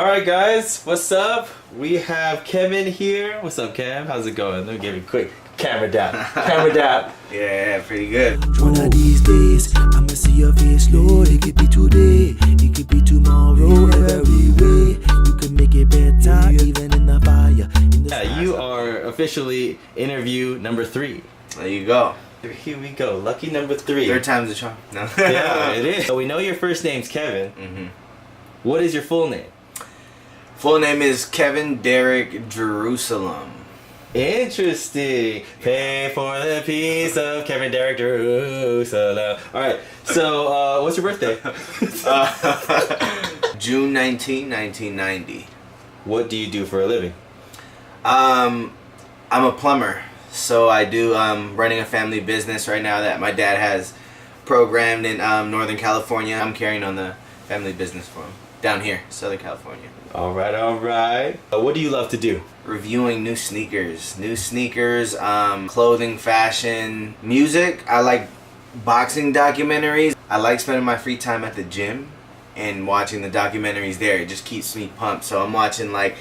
Alright guys, what's up? We have Kevin here. What's up, Kev? How's it going? Let me give you a quick camera dap. Camera dap. Yeah, pretty good. One of these days, I'ma see your face, Lord. It could be today, it could be tomorrow. Every way, you could make it better, even in the fire. Yeah, you are officially interview number 3. There you go. Here we go. Lucky number 3. Third time's the charm. No. Yeah, it is. So we know your first name's Kevin. Mm-hmm. What is your full name? Full name is Kevin Derrick Jerusalem. Interesting. Pay for the piece of Kevin Derrick Jerusalem. Alright, so what's your birthday? June 19, 1990. What do you do for a living? I'm a plumber. So I do running a family business right now that my dad has programmed in Northern California. I'm carrying on the family business for him down here, Southern California. Alright, alright. What do you love to do? Reviewing new sneakers, clothing, fashion, music. I like boxing documentaries. I like spending my free time at the gym and watching the documentaries there. It just keeps me pumped. So I'm watching like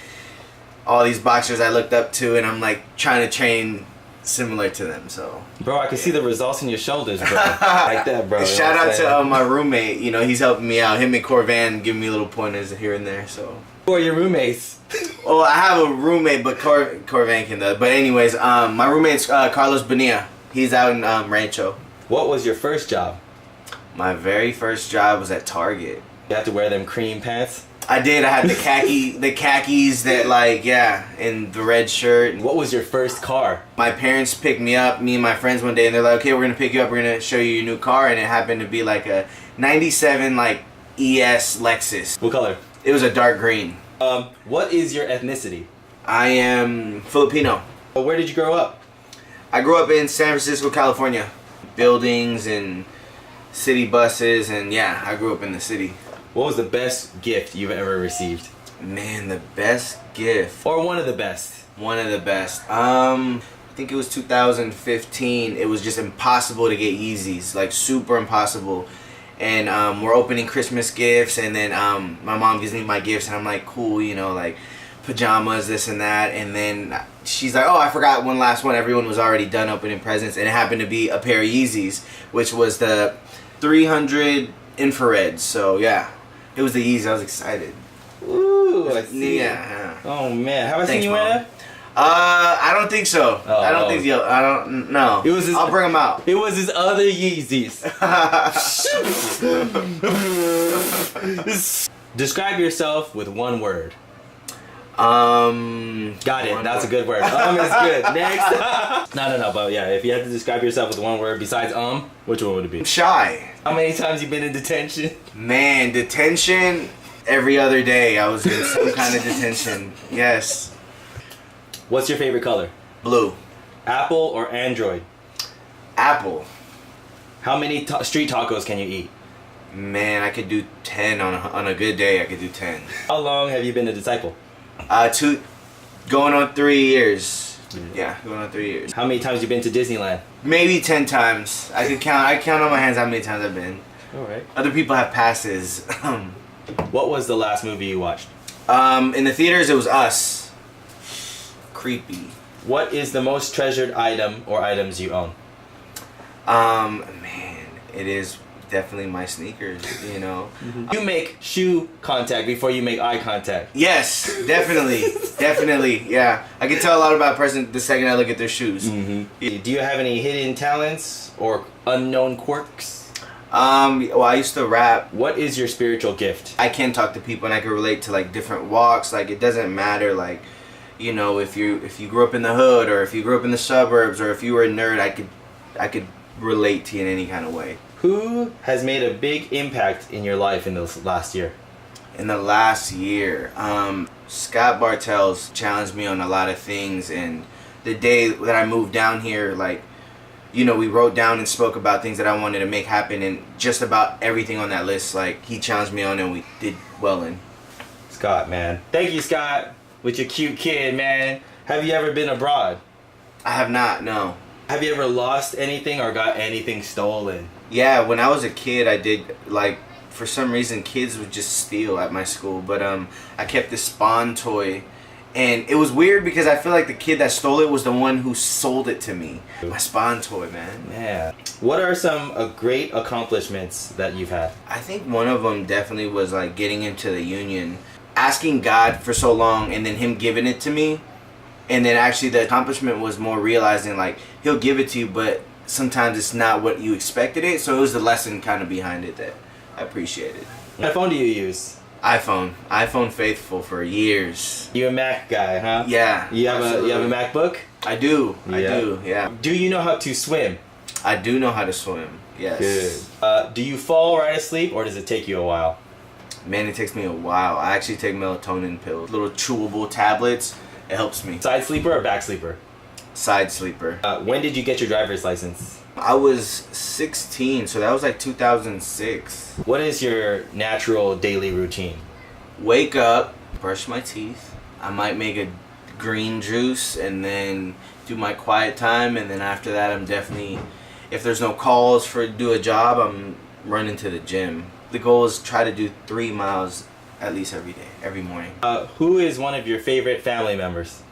all these boxers I looked up to, and I'm like trying to train similar to them. So bro, I can see the results in your shoulders, bro. Like that, bro. Shout out to my roommate. You know, he's helping me out. Him and Corvan giving me little pointers here and there. So who are your roommates? Well, I have a roommate, but Corvan can do it. But anyways, my roommate's Carlos Bonilla. He's out in Rancho. What was your first job? My very first job was at Target. You have to wear them cream pants? I did. I had the khakis that and the red shirt. What was your first car? My parents picked me up, me and my friends one day, and they're like, okay, we're gonna pick you up, we're gonna show you your new car, and it happened to be like a 97 ES Lexus. What color? It was a dark green. What is your ethnicity? I am Filipino. Where did you grow up? I grew up in San Francisco, California. Buildings and city buses, and yeah, I grew up in the city. What was the best gift you've ever received? Man, the best gift. Or one of the best? One of the best. I think it was 2015. It was just impossible to get Yeezys, like super impossible. And we're opening Christmas gifts, and then my mom gives me my gifts, and I'm like, cool, you know, like pajamas, this and that. And then she's like, oh, I forgot one last one. Everyone was already done opening presents, and it happened to be a pair of Yeezys, which was the 300 infrared. So yeah, it was the Yeezys. I was excited. Ooh, I see. Yeah. Oh man, have I seen you wear that? I don't think so. Oh, I don't think so. I don't. No. It was his, I'll bring them out. It was his other Yeezys. Describe yourself with one word. Got it. That's a good word. Is good. Next. No. But yeah, if you had to describe yourself with one word besides which one would it be? Shy. How many times you been in detention? Man, detention. Every other day I was in some kind of detention. Yes. What's your favorite color? Blue. Apple or Android? Apple. How many street tacos can you eat? Man, I could do 10 on a good day. I could do 10. How long have you been a disciple? Going on 3 years. Yeah, going on 3 years. How many times you been to Disneyland? Maybe 10 times. I count on my hands how many times I've been. All right. Other people have passes. What was the last movie you watched? In the theaters, it was Us. Creepy. What is the most treasured item or items you own? Man, it is definitely my sneakers, you know. You make shoe contact before you make eye contact. Yes, definitely, yeah. I can tell a lot about a person the second I look at their shoes. Do you have any hidden talents or unknown quirks? Well, I used to rap. What is your spiritual gift? I can talk to people, and I can relate to like different walks. Like it doesn't matter, like, you know, if you grew up in the hood, or if you grew up in the suburbs, or if you were a nerd, I could relate to you in any kind of way. Who has made a big impact in your life in this last year? In the last year, Scott Bartels challenged me on a lot of things, and the day that I moved down here, like, you know, we wrote down and spoke about things that I wanted to make happen, and just about everything on that list, like, he challenged me on, and we did well in. Scott, man. Thank you, Scott, with your cute kid, man. Have you ever been abroad? I have not, no. Have you ever lost anything or got anything stolen? Yeah, when I was a kid, I did, like, for some reason kids would just steal at my school. But I kept this Spawn toy, and it was weird because I feel like the kid that stole it was the one who sold it to me. My Spawn toy, man. Yeah. What are some great accomplishments that you've had? I think one of them definitely was like getting into the union, asking God for so long, and then Him giving it to me. And then actually the accomplishment was more realizing like He'll give it to you, but sometimes it's not what you expected it. So it was the lesson kind of behind it that I appreciated. What phone do you use? iPhone faithful for years. You a Mac guy, huh? Yeah. You have a MacBook? I do. Yeah. Do you know how to swim? I do know how to swim. Yes. Good. Do you fall right asleep, or does it take you a while? Man, it takes me a while. I actually take melatonin pills, little chewable tablets. It helps me. Side sleeper or back sleeper? Side sleeper. When did you get your driver's license? I was 16, so that was like 2006. What is your natural daily routine? Wake up, brush my teeth. I might make a green juice and then do my quiet time, and then after that I'm definitely, if there's no calls for do a job, I'm running to the gym. The goal is try to do 3 miles at least every day, every morning. Who is one of your favorite family members?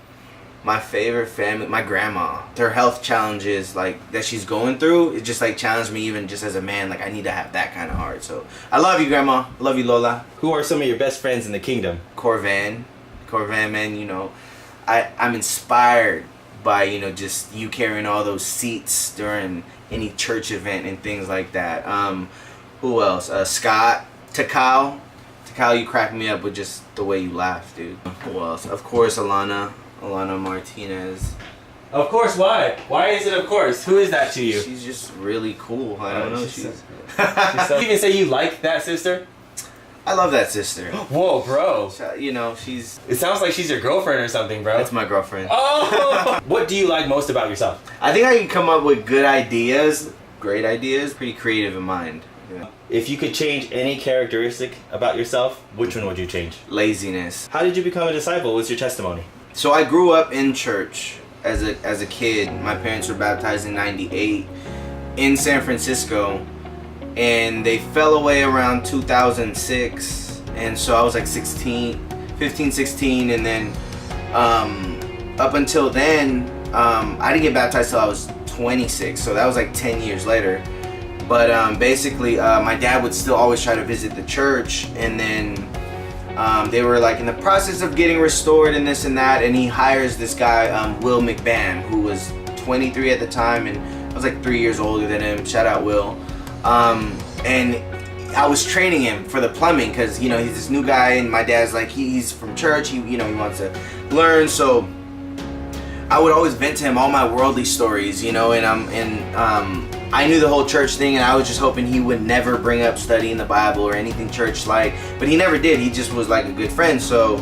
My favorite family, my grandma. Her health challenges like that she's going through, it just like challenged me even just as a man. Like I need to have that kind of heart. So I love you, Grandma. I love you, Lola. Who are some of your best friends in the kingdom? Corvan, man. You know, I'm inspired by just you carrying all those seats during any church event and things like that. Who else? Scott, Takao, you crack me up with just the way you laugh, dude. Who else? Of course, Alana Martinez. Of course, why? Why is it of course? Who is that to you? She's just really cool. I don't know. She's you even say you like that sister? I love that sister. Whoa, bro. She's... It sounds like she's your girlfriend or something, bro. That's my girlfriend. Oh! What do you like most about yourself? I think I can come up with good ideas, great ideas, pretty creative in mind. Yeah. If you could change any characteristic about yourself, which one would you change? Laziness. How did you become a disciple? What's your testimony? So I grew up in church as a kid. My parents were baptized in '98 in San Francisco, and they fell away around 2006. And so I was like 15, 16, and then up until then, I didn't get baptized till I was 26. So that was like 10 years later. But basically, my dad would still always try to visit the church, and then they were like in the process of getting restored and this and that, and he hires this guy, Will McBam, who was 23 at the time, and I was like 3 years older than him. Shout out Will. And I was training him for the plumbing because he's this new guy, and my dad's like he's from church. He wants to learn, so I would always vent to him all my worldly stories, and I knew the whole church thing, and I was just hoping he would never bring up studying the Bible or anything church-like, but he never did. He just was like a good friend. So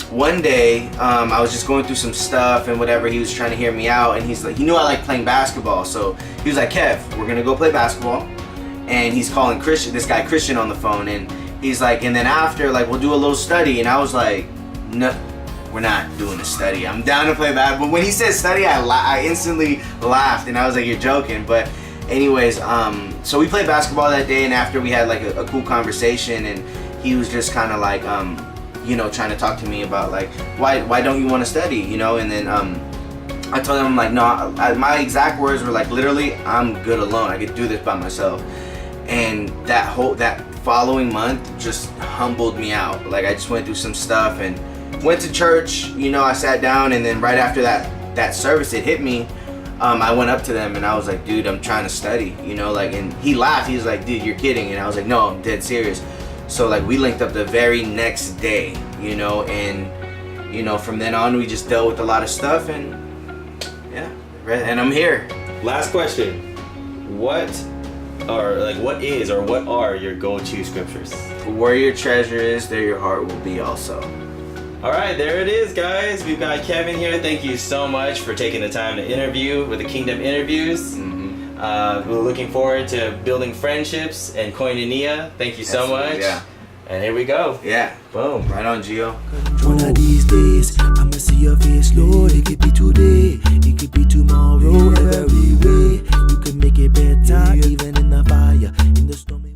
one day I was just going through some stuff and whatever. He was trying to hear me out, and he's like, he knew I like playing basketball, so he was like, Kev, we're gonna go play basketball. And he's calling this guy Christian on the phone, and he's like, and then after, like, we'll do a little study. And I was like, no, we're not doing a study. I'm down to play basketball. But when he said study, I instantly laughed, and I was like, you're joking. But anyways, so we played basketball that day, and after we had like a cool conversation, and he was just kind of like trying to talk to me about like why don't you want to study, and then I told him, I'm like, no, my exact words were like, literally, I'm good alone. I could do this by myself. And that following month just humbled me out. Like I just went through some stuff and went to church, I sat down, and then right after that service, it hit me. I went up to them and I was like, dude, I'm trying to study, and he laughed. He was like, dude, you're kidding. And I was like, no, I'm dead serious. So like we linked up the very next day, and from then on we just dealt with a lot of stuff, and and I'm here. Last question. What are your go-to scriptures? Where your treasure is, there your heart will be also. All right, there it is, guys. We've got Kevin here. Thank you so much for taking the time to interview with the Kingdom Interviews. Mm-hmm. We're looking forward to building friendships and koinonia. Thank you so much. Yeah. And here we go. Yeah. Boom. Right on, Gio. One of these days, I'ma see your face, Lord. It could be today, it could be tomorrow. Every way, you can make it better, even in the fire, in the storm.